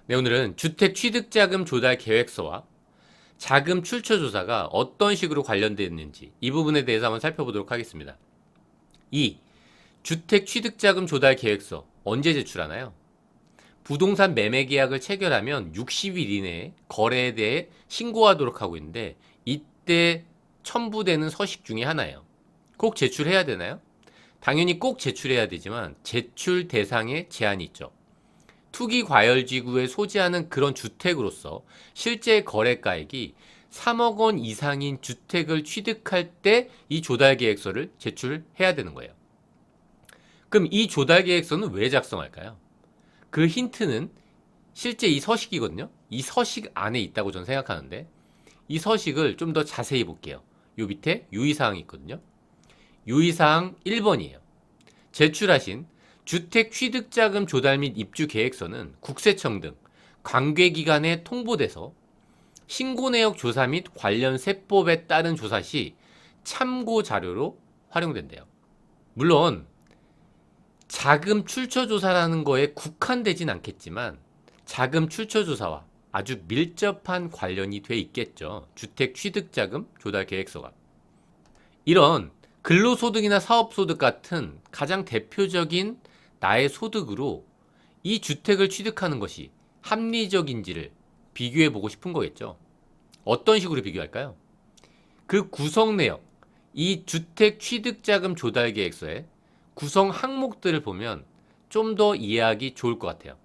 네, 오늘은 주택 취득자금 조달 계획서와 자금 출처 조사가 어떤 식으로 관련되어 있는지 이 부분에 대해서 한번 살펴보도록 하겠습니다. 2. 주택 취득자금 조달 계획서 언제 제출하나요? 부동산 매매 계약을 체결하면 60일 이내에 거래에 대해 신고하도록 하고 있는데 이때 첨부되는 서식 중에 하나예요. 꼭 제출해야 되나요? 당연히 꼭 제출해야 되지만 제출 대상에 제한이 있죠. 투기 과열지구에 소지하는 그런 주택으로서 실제 거래가액이 3억 원 이상인 주택을 취득할 때 이 조달 계획서를 제출해야 되는 거예요. 그럼 이 조달 계획서는 왜 작성할까요? 그 힌트는 실제 이 서식이거든요. 이 서식 안에 있다고 저는 생각하는데 이 서식을 좀 더 자세히 볼게요. 요 밑에 유의사항이 있거든요. 유의사항 1번이에요. 제출하신 주택 취득자금 조달 및 입주 계획서는 국세청 등 관계기관에 통보돼서 신고내역 조사 및 관련 세법에 따른 조사 시 참고 자료로 활용된대요. 물론 자금 출처 조사라는 거에 국한되진 않겠지만 자금 출처 조사와 아주 밀접한 관련이 돼 있겠죠. 주택 취득자금 조달 계획서가. 이런 근로소득이나 사업소득 같은 가장 대표적인 나의 소득으로 이 주택을 취득하는 것이 합리적인지를 비교해 보고 싶은 거겠죠. 어떤 식으로 비교할까요? 그 구성 내역, 이 주택 취득자금 조달 계획서의 구성 항목들을 보면 좀 더 이해하기 좋을 것 같아요.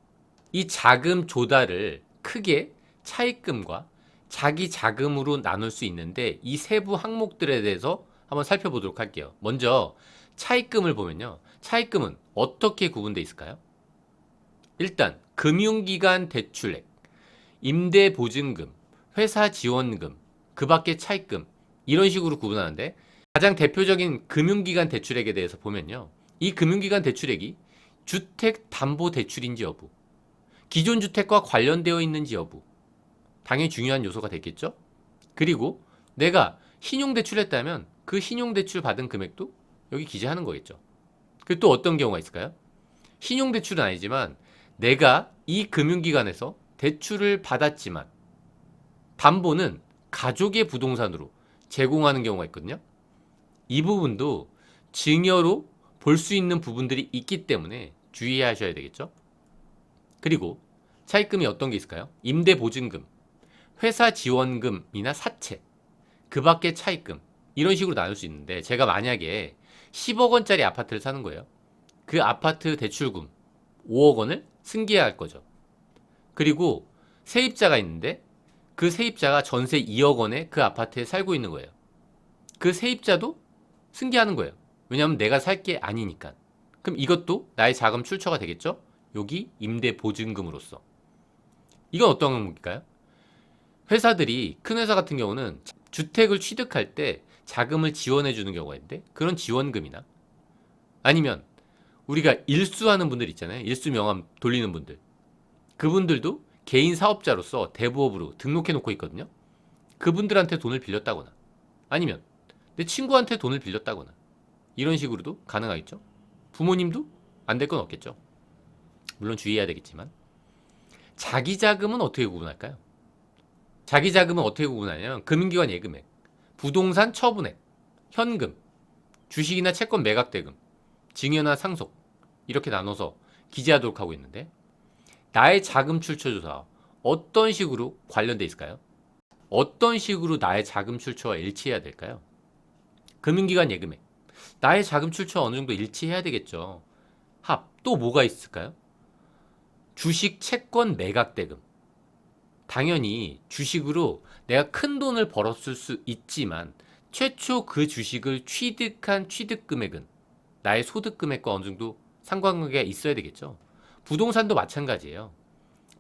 이 자금 조달을 크게 차입금과 자기 자금으로 나눌 수 있는데 이 세부 항목들에 대해서 한번 살펴보도록 할게요. 먼저 차입금을 보면요. 차입금은 어떻게 구분되어 있을까요? 일단 금융기관 대출액, 임대보증금, 회사 지원금, 그 밖의 차입금 이런 식으로 구분하는데 가장 대표적인 금융기관 대출액에 대해서 보면요. 이 금융기관 대출액이 주택담보대출인지 여부, 기존 주택과 관련되어 있는지 여부, 당연히 중요한 요소가 됐겠죠? 그리고 내가 신용대출했다면 그 신용대출 받은 금액도 여기 기재하는 거겠죠. 그리고 또 어떤 경우가 있을까요? 신용대출은 아니지만 내가 이 금융기관에서 대출을 받았지만 담보는 가족의 부동산으로 제공하는 경우가 있거든요. 이 부분도 증여로 볼 수 있는 부분들이 있기 때문에 주의하셔야 되겠죠. 그리고 차입금이 어떤 게 있을까요? 임대보증금, 회사 지원금이나 사채, 그 밖의 차입금 이런 식으로 나눌 수 있는데 제가 만약에 10억 원짜리 아파트를 사는 거예요. 그 아파트 대출금 5억 원을 승계할 거죠. 그리고 세입자가 있는데 그 세입자가 전세 2억 원에 그 아파트에 살고 있는 거예요. 그 세입자도 승계하는 거예요. 왜냐하면 내가 살 게 아니니까. 그럼 이것도 나의 자금 출처가 되겠죠? 여기 임대보증금으로서. 이건 어떤 항목일까요? 회사들이 큰 회사 같은 경우는 주택을 취득할 때 자금을 지원해 주는 경우가 있는데 그런 지원금이나 아니면 우리가 일수하는 분들 있잖아요. 일수 명함 돌리는 분들. 그분들도 개인 사업자로서 대부업으로 등록해 놓고 있거든요. 그분들한테 돈을 빌렸다거나 아니면 내 친구한테 돈을 빌렸다거나 이런 식으로도 가능하겠죠. 부모님도 안 될 건 없겠죠. 물론 주의해야 되겠지만 자기 자금은 어떻게 구분할까요? 자기 자금은 어떻게 구분하냐면 금융기관 예금액, 부동산 처분액, 현금, 주식이나 채권 매각 대금, 증여나 상속 이렇게 나눠서 기재하도록 하고 있는데 나의 자금 출처 조사 어떤 식으로 관련돼 있을까요? 어떤 식으로 나의 자금 출처와 일치해야 될까요? 금융기관 예금액, 나의 자금 출처와 어느 정도 일치해야 되겠죠. 또 뭐가 있을까요? 주식 채권 매각 대금. 당연히 주식으로 내가 큰 돈을 벌었을 수 있지만 최초 그 주식을 취득한 취득 금액은 나의 소득 금액과 어느 정도 상관관계가 있어야 되겠죠. 부동산도 마찬가지예요.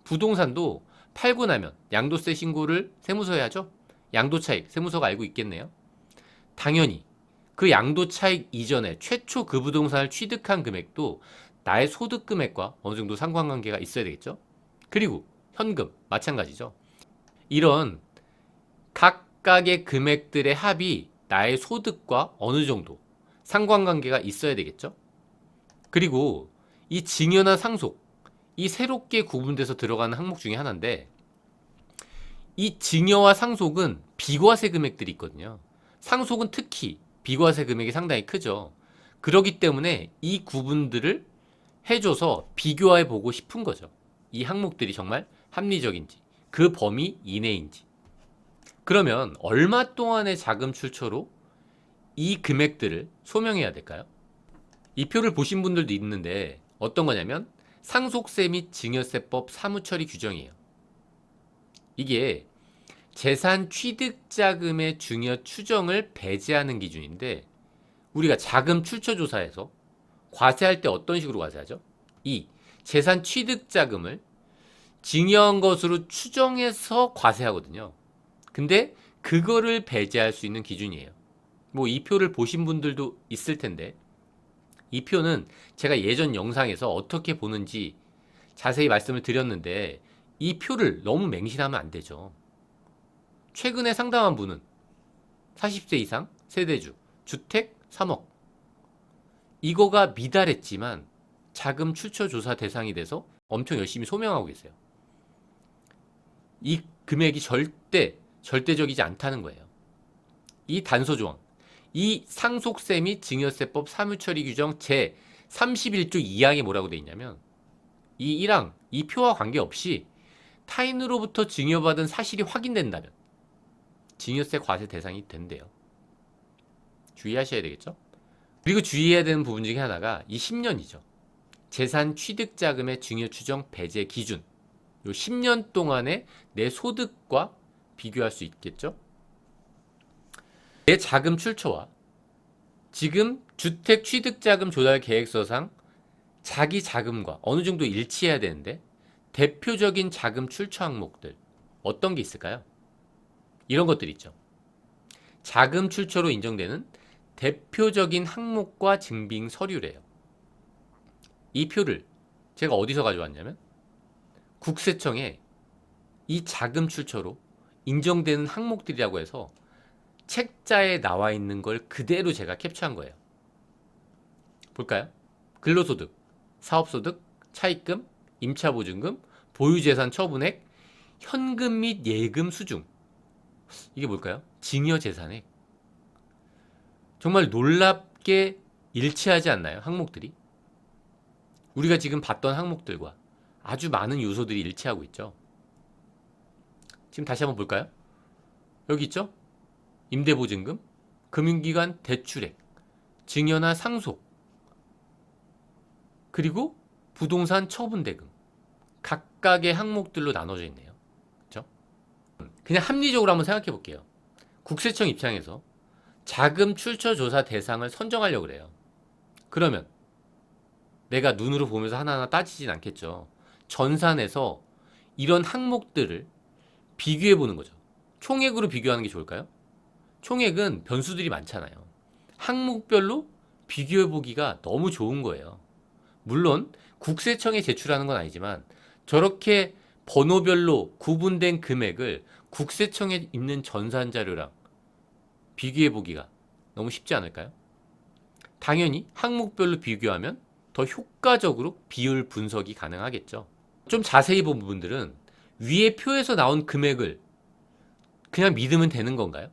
부동산도 팔고 나면 양도세 신고를 세무서에 하죠. 양도차익 세무서가 알고 있겠네요. 당연히 그 양도차익 이전에 최초 그 부동산을 취득한 금액도 나의 소득 금액과 어느 정도 상관관계가 있어야 되겠죠. 그리고 현금 마찬가지죠. 이런 각각의 금액들의 합이 나의 소득과 어느 정도 상관관계가 있어야 되겠죠. 그리고 이 증여나 상속 이 새롭게 구분돼서 들어가는 항목 중에 하나인데, 이 증여와 상속은 비과세 금액들이 있거든요. 상속은 특히 비과세 금액이 상당히 크죠. 그렇기 때문에 이 구분들을 해줘서 비교해 보고 싶은 거죠. 이 항목들이 정말 합리적인지, 그 범위 이내인지. 그러면 얼마 동안의 자금 출처로 이 금액들을 소명해야 될까요? 이 표를 보신 분들도 있는데 어떤 거냐면 상속세 및 증여세법 사무처리 규정이에요. 이게 재산 취득자금의 증여 추정을 배제하는 기준인데, 우리가 자금 출처 조사에서 과세할 때 어떤 식으로 과세하죠? 이 재산 취득자금을 증여한 것으로 추정해서 과세하거든요. 근데 그거를 배제할 수 있는 기준이에요. 뭐 이 표를 보신 분들도 있을 텐데, 이 표는 제가 예전 영상에서 어떻게 보는지 자세히 말씀을 드렸는데, 이 표를 너무 맹신하면 안 되죠. 최근에 상담한 분은 40세 이상 세대주, 주택 3억. 이거가 미달했지만 자금 출처 조사 대상이 돼서 엄청 열심히 소명하고 계세요. 이 금액이 절대적이지 않다는 거예요. 이 단서 조항, 이 상속세 및 증여세법 사무처리 규정 제 31조 2항에 뭐라고 돼 있냐면, 이 1항, 이 표와 관계없이 타인으로부터 증여받은 사실이 확인된다면 증여세 과세 대상이 된대요. 주의하셔야 되겠죠? 그리고 주의해야 되는 부분 중에 하나가 이 10년이죠. 재산 취득자금의 증여 추정 배제 기준. 요 10년 동안의 내 소득과 비교할 수 있겠죠? 내 자금 출처와 지금 주택 취득자금 조달 계획서상 자기 자금과 어느 정도 일치해야 되는데, 대표적인 자금 출처 항목들 어떤 게 있을까요? 이런 것들 있죠. 자금 출처로 인정되는 대표적인 항목과 증빙 서류래요. 이 표를 제가 어디서 가져왔냐면 국세청에 이 자금 출처로 인정되는 항목들이라고 해서 책자에 나와 있는 걸 그대로 제가 캡처한 거예요. 볼까요? 근로소득, 사업소득, 차입금, 임차보증금, 보유재산 처분액, 현금 및 예금 수중. 이게 뭘까요? 증여재산액. 정말 놀랍게 일치하지 않나요? 항목들이. 우리가 지금 봤던 항목들과 아주 많은 요소들이 일치하고 있죠. 지금 다시 한번 볼까요? 여기 있죠? 임대보증금, 금융기관 대출액, 증여나 상속, 그리고 부동산 처분대금. 각각의 항목들로 나눠져 있네요. 그렇죠? 그냥 합리적으로 한번 생각해 볼게요. 국세청 입장에서 자금 출처 조사 대상을 선정하려고 그래요. 그러면 내가 눈으로 보면서 하나하나 따지진 않겠죠. 전산에서 이런 항목들을 비교해 보는 거죠. 총액으로 비교하는 게 좋을까요? 총액은 변수들이 많잖아요. 항목별로 비교해 보기가 너무 좋은 거예요. 물론 국세청에 제출하는 건 아니지만 저렇게 번호별로 구분된 금액을 국세청에 있는 전산 자료랑 비교해 보기가 너무 쉽지 않을까요? 당연히 항목별로 비교하면 더 효과적으로 비율 분석이 가능하겠죠. 좀 자세히 본 부분들은 위에 표에서 나온 금액을 그냥 믿으면 되는 건가요?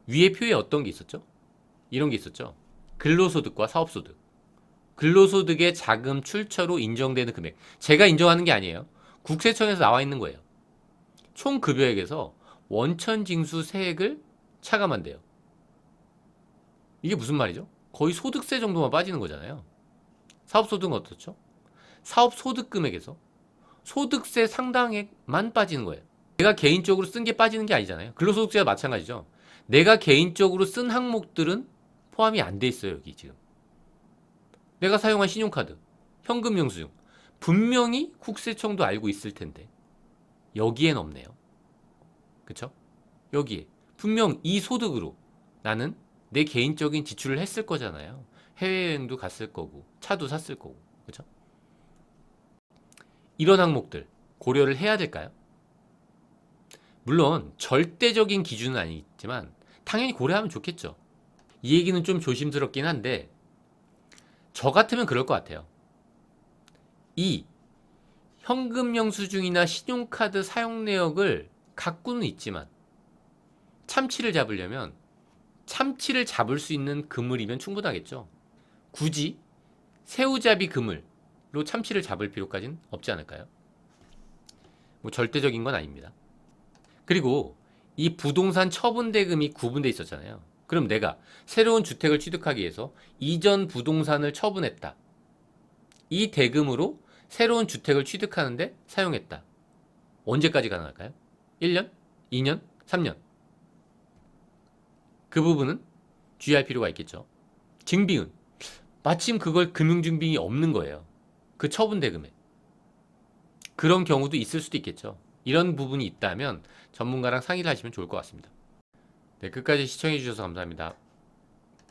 위에 표에 어떤 게 있었죠? 이런 게 있었죠. 근로소득과 사업소득. 근로소득의 자금 출처로 인정되는 금액. 제가 인정하는 게 아니에요. 국세청에서 나와 있는 거예요. 총 급여액에서 원천징수 세액을 차감한대요. 이게 무슨 말이죠? 거의 소득세 정도만 빠지는 거잖아요. 사업소득은 어떻죠? 사업소득 금액에서 소득세 상당액만 빠지는 거예요. 내가 개인적으로 쓴 게 빠지는 게 아니잖아요. 근로소득세와 마찬가지죠. 내가 개인적으로 쓴 항목들은 포함이 안 돼 있어요. 여기 지금 내가 사용한 신용카드, 현금 영수증 분명히 국세청도 알고 있을 텐데 여기엔 없네요. 그쵸? 여기에 분명 이 소득으로 나는 내 개인적인 지출을 했을 거잖아요. 해외여행도 갔을 거고 차도 샀을 거고. 그쵸? 이런 항목들 고려를 해야 될까요? 물론 절대적인 기준은 아니지만 당연히 고려하면 좋겠죠. 이 얘기는 좀 조심스럽긴 한데 저 같으면 그럴 것 같아요. 이 현금 영수증이나 신용카드 사용 내역을 갖고는 있지만 참치를 잡으려면 참치를 잡을 수 있는 그물이면 충분하겠죠. 굳이 새우잡이 그물로 참치를 잡을 필요까지는 없지 않을까요? 뭐 절대적인 건 아닙니다. 그리고 이 부동산 처분 대금이 구분돼 있었잖아요. 그럼 내가 새로운 주택을 취득하기 위해서 이전 부동산을 처분했다. 이 대금으로 새로운 주택을 취득하는데 사용했다. 언제까지 가능할까요? 1년? 2년? 3년? 그 부분은 주의할 필요가 있겠죠. 증빙은 마침 그걸 금융증빙이 없는 거예요. 그 처분 대금에. 그런 경우도 있을 수도 있겠죠. 이런 부분이 있다면 전문가랑 상의를 하시면 좋을 것 같습니다. 네, 끝까지 시청해 주셔서 감사합니다.